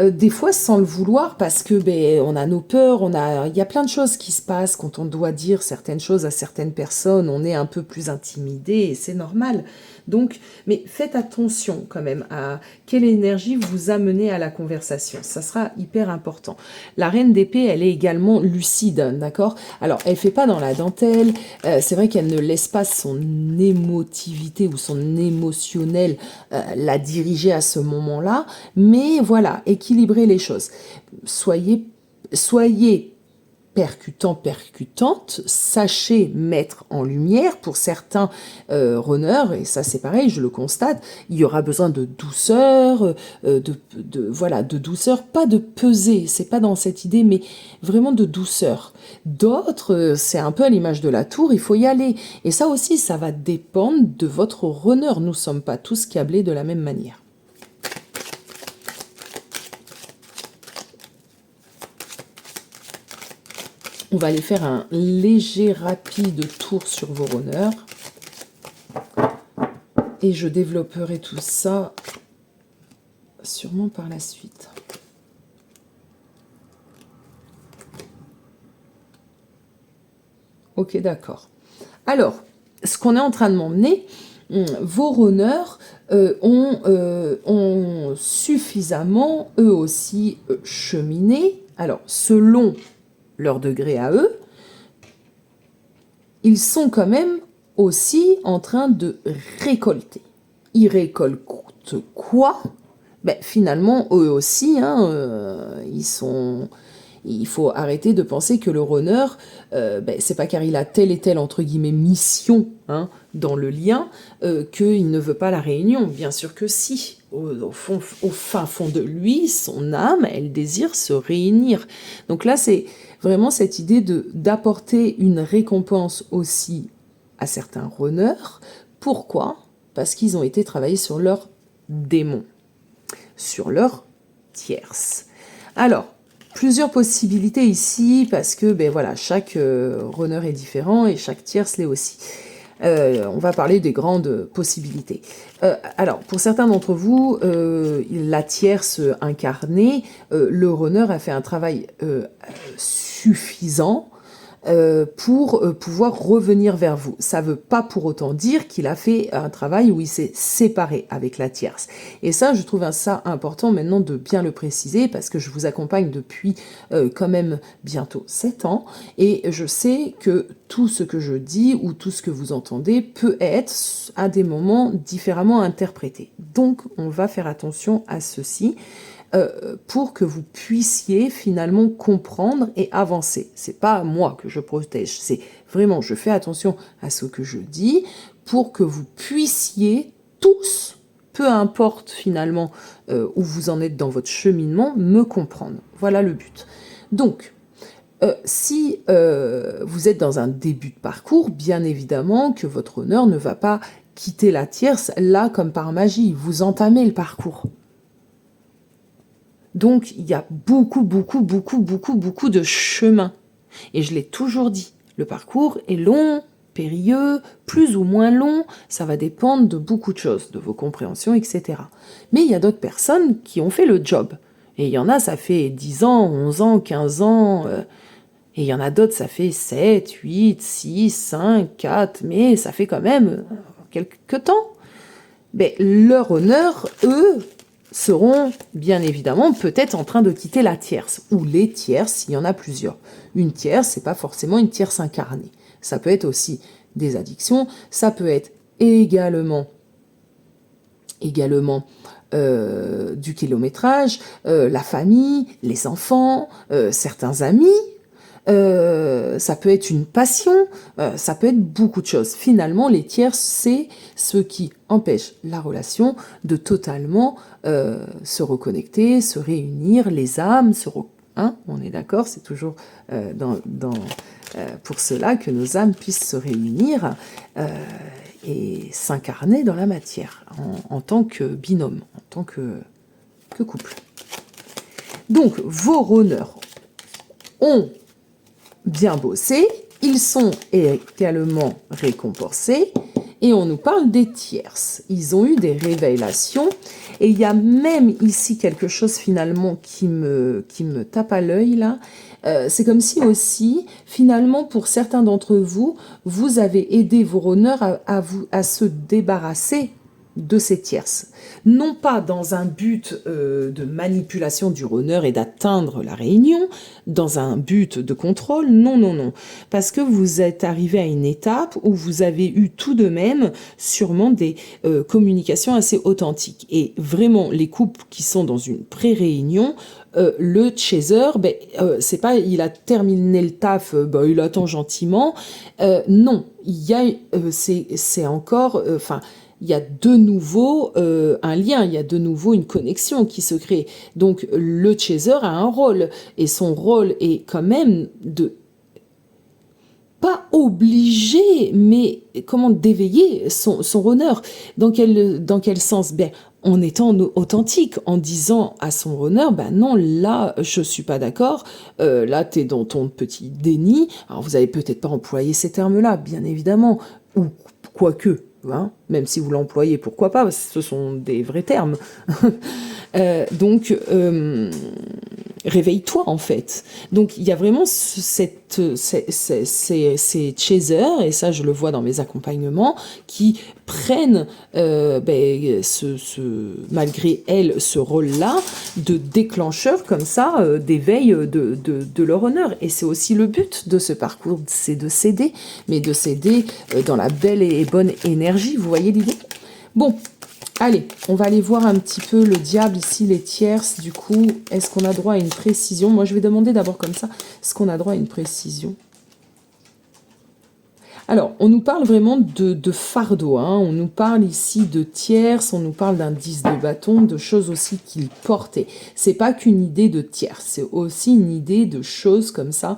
Des fois sans le vouloir parce que on a nos peurs, il y a plein de choses qui se passent quand on doit dire certaines choses à certaines personnes, on est un peu plus intimidé et c'est normal. Donc, mais faites attention quand même à quelle énergie vous amenez à la conversation. Ça sera hyper important. La reine d'épée, elle est également lucide, d'accord? Alors, elle fait pas dans la dentelle. C'est vrai qu'elle ne laisse pas son émotivité ou son émotionnel la diriger à ce moment-là. Mais voilà, équilibrez les choses. Soyez percutante, sachez mettre en lumière. Pour certains runners, et ça c'est pareil, je le constate, il y aura besoin de douceur, voilà, de douceur, pas de peser, c'est pas dans cette idée, mais vraiment de douceur. D'autres, c'est un peu à l'image de la tour, il faut y aller. Et ça aussi, ça va dépendre de votre runner. Nous ne sommes pas tous câblés de la même manière. On va aller faire un léger rapide tour sur vos runners. Et je développerai tout ça sûrement par la suite. Ok, d'accord. Alors, ce qu'on est en train de m'emmener, vos runners ont suffisamment, eux aussi, cheminé. Alors, selon leur degré à eux, ils sont quand même aussi en train de récolter. Ils récoltent quoi? Finalement, eux aussi, hein, il faut arrêter de penser que le runner, c'est pas car il a telle et telle, entre guillemets, mission hein, dans le lien, qu'il ne veut pas la réunion. Bien sûr que si. Au fin fond de lui, son âme, elle désire se réunir. Donc là, c'est vraiment cette idée d'apporter une récompense aussi à certains runners. Pourquoi? Parce qu'ils ont été travaillés sur leur démon, sur leur tierce. Alors, plusieurs possibilités ici, parce que voilà, chaque runner est différent et chaque tierce l'est aussi. On va parler des grandes possibilités. Alors, pour certains d'entre vous, la tierce incarnée, le runner a fait un travail suffisant pour pouvoir revenir vers vous. Ça ne veut pas pour autant dire qu'il a fait un travail où il s'est séparé avec la tierce. Et ça, je trouve ça important maintenant de bien le préciser parce que je vous accompagne depuis quand même bientôt 7 ans et je sais que tout ce que je dis ou tout ce que vous entendez peut être à des moments différemment interprété. Donc, on va faire attention à ceci. Pour que vous puissiez finalement comprendre et avancer. C'est pas moi que je protège, c'est vraiment je fais attention à ce que je dis pour que vous puissiez tous, peu importe finalement où vous en êtes dans votre cheminement, me comprendre. Voilà le but. Donc, si vous êtes dans un début de parcours, bien évidemment que votre honneur ne va pas quitter la tierce là comme par magie. Vous entamez le parcours. Donc, il y a beaucoup, beaucoup, beaucoup, beaucoup, beaucoup de chemin. Et je l'ai toujours dit, le parcours est long, périlleux, plus ou moins long, ça va dépendre de beaucoup de choses, de vos compréhensions, etc. Mais il y a d'autres personnes qui ont fait le job. Et il y en a, ça fait 10 ans, 11 ans, 15 ans, et il y en a d'autres, ça fait 7, 8, 6, 5, 4, mais ça fait quand même quelques temps. Mais leur honneur, eux, seront bien évidemment peut-être en train de quitter la tierce, ou les tierces, s'il y en a plusieurs. Une tierce, c'est pas forcément une tierce incarnée. Ça peut être aussi des addictions, ça peut être également du kilométrage, la famille, les enfants, certains amis, ça peut être une passion, ça peut être beaucoup de choses. Finalement, les tiers, c'est ce qui empêche la relation de totalement se reconnecter, se réunir, les âmes, hein, on est d'accord, c'est toujours pour cela que nos âmes puissent se réunir et s'incarner dans la matière, en tant que binôme, en tant que couple. Donc, vos runners ont bien bossé, ils sont également récompensés, et on nous parle des tierces. Ils ont eu des révélations, et il y a même ici quelque chose finalement qui me tape à l'œil là. C'est comme si aussi, finalement, pour certains d'entre vous, vous avez aidé vos runners à se débarrasser de ces tierces. Non pas dans un but de manipulation du runner et d'atteindre la réunion, dans un but de contrôle, non, non, non. Parce que vous êtes arrivé à une étape où vous avez eu tout de même sûrement des communications assez authentiques. Et vraiment, les couples qui sont dans une pré-réunion, le chaser, c'est pas il a terminé le taf, il attend gentiment. Non, il y a, c'est encore, il y a de nouveau un lien, il y a de nouveau une connexion qui se crée. Donc le chaser a un rôle, et son rôle est quand même de pas obligé, mais comment d'éveiller son runner. Dans quel sens? En étant authentique, en disant à son runner, non, là, je suis pas d'accord, là, t'es dans ton petit déni. Alors, vous avez peut-être pas employé ces termes-là, bien évidemment, ou quoique, hein, même si vous l'employez, pourquoi pas, parce que ce sont des vrais termes. Donc, réveille-toi en fait. Donc il y a vraiment ces chasers, et ça je le vois dans mes accompagnements, qui prennent malgré elles ce rôle-là de déclencheur comme ça, d'éveil de leur honneur. Et c'est aussi le but de ce parcours, c'est de s'aider, mais de s'aider dans la belle et bonne énergie. Vous voyez l'idée? Bon. Allez, on va aller voir un petit peu le diable ici, les tierces. Du coup, est-ce qu'on a droit à une précision? Moi, je vais demander d'abord comme ça, est-ce qu'on a droit à une précision? Alors, on nous parle vraiment de fardeau, hein. On nous parle ici de tierces, on nous parle d'un 10 de bâton, de choses aussi qu'il portait. C'est pas qu'une idée de tierce, c'est aussi une idée de choses comme ça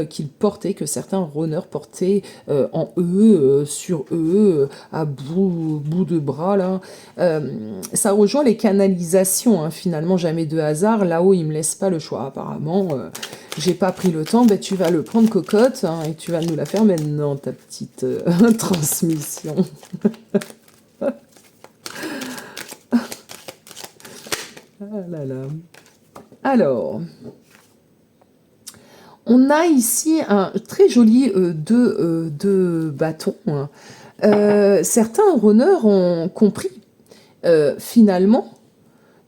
qu'il portait, que certains runners portaient en eux, sur eux, à bout de bras, là. Ça rejoint les canalisations, hein, finalement, jamais de hasard. Là-haut, il me laisse pas le choix, apparemment. J'ai pas pris le temps, tu vas le prendre, cocotte, hein, et tu vas nous la faire maintenant, ta petite transmission. Ah là là. Alors, on a ici un très joli deux bâtons. Hein. Certains runners ont compris finalement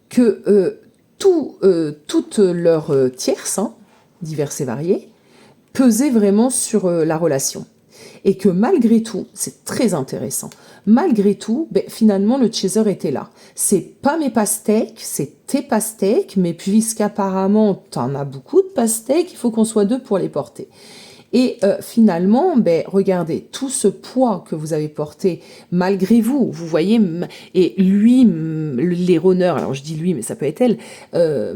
que toutes leurs tierces, hein, diverses et variées, pesaient vraiment sur la relation. Et que malgré tout, c'est très intéressant, malgré tout, finalement, le chaser était là. C'est pas mes pastèques, c'est tes pastèques, mais puisqu'apparemment, t'en as beaucoup de pastèques, il faut qu'on soit deux pour les porter. Et finalement, regardez, tout ce poids que vous avez porté malgré vous, vous voyez, et lui, les runners, alors je dis lui, mais ça peut être elle,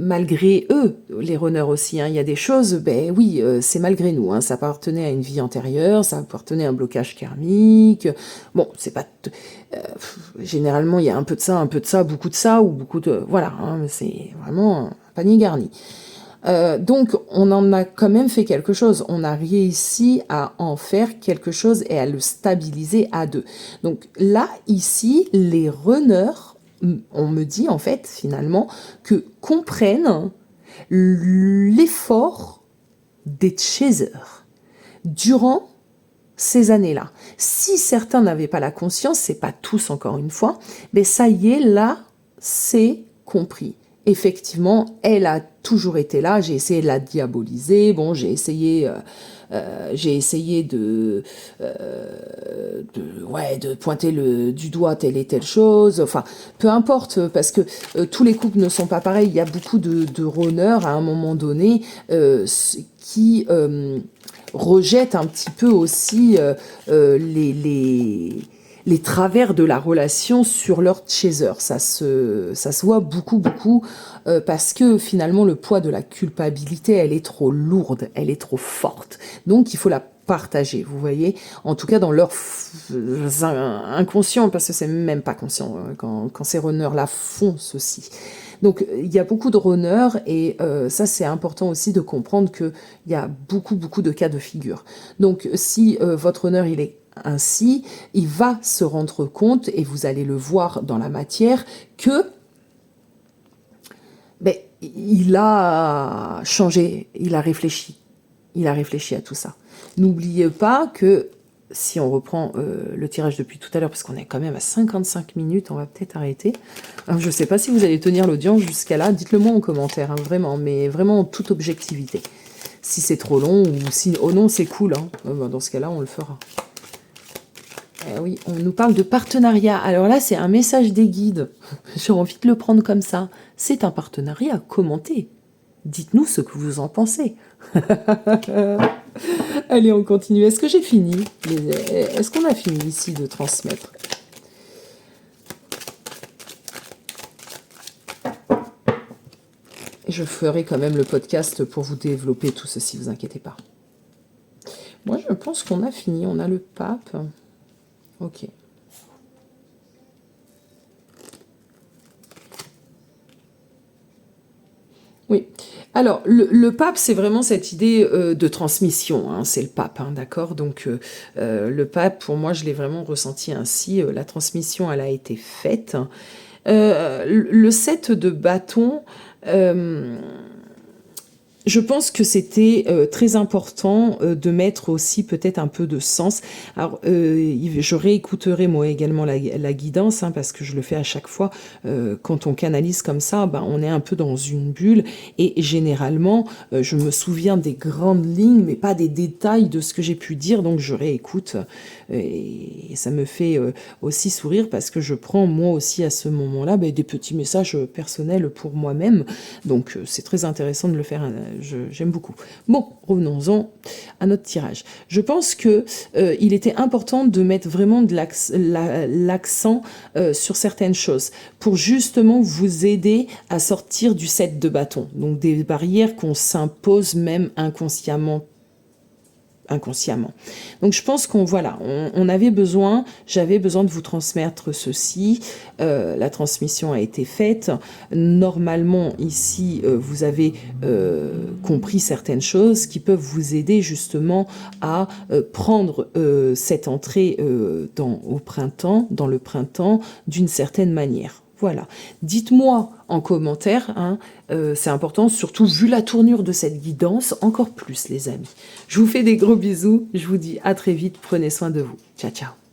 malgré eux, les runners aussi, hein, il y a des choses, oui, c'est malgré nous, hein, ça appartenait à une vie antérieure, ça appartenait à un blocage karmique, bon, c'est pas... généralement, il y a un peu de ça, beaucoup de ça, ou beaucoup de... Voilà, hein, c'est vraiment... panier garni. Donc, on en a quand même fait quelque chose. On a réussi à en faire quelque chose et à le stabiliser à 2. Donc là, ici, les runners, on me dit en fait, finalement, que comprennent l'effort des chasers durant ces années-là. Si certains n'avaient pas la conscience, c'est pas tous encore une fois, mais ça y est, là, c'est compris. Effectivement, elle a toujours été là. J'ai essayé de la diaboliser. Bon, j'ai essayé de pointer du doigt telle et telle chose. Enfin, peu importe, parce que tous les couples ne sont pas pareils. Il y a beaucoup de runners à un moment donné qui rejettent un petit peu aussi les travers de la relation sur leur chaser. Ça se voit beaucoup, parce que finalement, le poids de la culpabilité, elle est trop lourde, elle est trop forte. Donc, il faut la partager, vous voyez, en tout cas dans leur inconscient, parce que c'est même pas conscient quand ces runners-là font ceci. Donc, il y a beaucoup de runners et ça, c'est important aussi de comprendre qu'il y a beaucoup de cas de figure. Donc, si votre runner, il est ainsi, il va se rendre compte, et vous allez le voir dans la matière, que il a changé, il a réfléchi à tout ça. N'oubliez pas que, si on reprend le tirage depuis tout à l'heure, parce qu'on est quand même à 55 minutes, on va peut-être arrêter. Alors, je ne sais pas si vous allez tenir l'audience jusqu'à là, dites-le moi en commentaire, hein, vraiment, mais vraiment en toute objectivité. Si c'est trop long, ou si... Oh non, c'est cool, hein. Dans ce cas-là, on le fera. Eh oui, on nous parle de partenariat. Alors là, c'est un message des guides. J'ai envie de le prendre comme ça. C'est un partenariat, commentez. Dites-nous ce que vous en pensez. Allez, on continue. Est-ce que j'ai fini? Est-ce qu'on a fini ici de transmettre? Je ferai quand même le podcast pour vous développer tout ceci, vous inquiétez pas. Moi, je pense qu'on a fini. On a le pape. Ok. Oui. Alors, le pape, c'est vraiment cette idée de transmission, hein, c'est le pape, hein, d'accord? Donc, le pape, pour moi, je l'ai vraiment ressenti ainsi. La transmission, elle a été faite. Le 7 de bâton... je pense que c'était très important de mettre aussi peut-être un peu de sens. Alors, je réécouterai moi également la guidance, hein, parce que je le fais à chaque fois. Quand on canalise comme ça, on est un peu dans une bulle. Et généralement, je me souviens des grandes lignes, mais pas des détails de ce que j'ai pu dire. Donc, je réécoute. Et ça me fait aussi sourire, parce que je prends moi aussi à ce moment-là des petits messages personnels pour moi-même. Donc, c'est très intéressant de le faire. J'aime beaucoup. Bon, revenons-en à notre tirage. Je pense que il était important de mettre vraiment de l'accent sur certaines choses pour justement vous aider à sortir du 7 de bâton. Donc des barrières qu'on s'impose même inconsciemment. Donc je pense j'avais besoin de vous transmettre ceci. La transmission a été faite. Normalement, ici, vous avez compris certaines choses qui peuvent vous aider justement à prendre cette entrée dans le printemps, d'une certaine manière. Voilà. Dites-moi en commentaire, hein, c'est important, surtout vu la tournure de cette guidance, encore plus les amis. Je vous fais des gros bisous, je vous dis à très vite, prenez soin de vous. Ciao, ciao.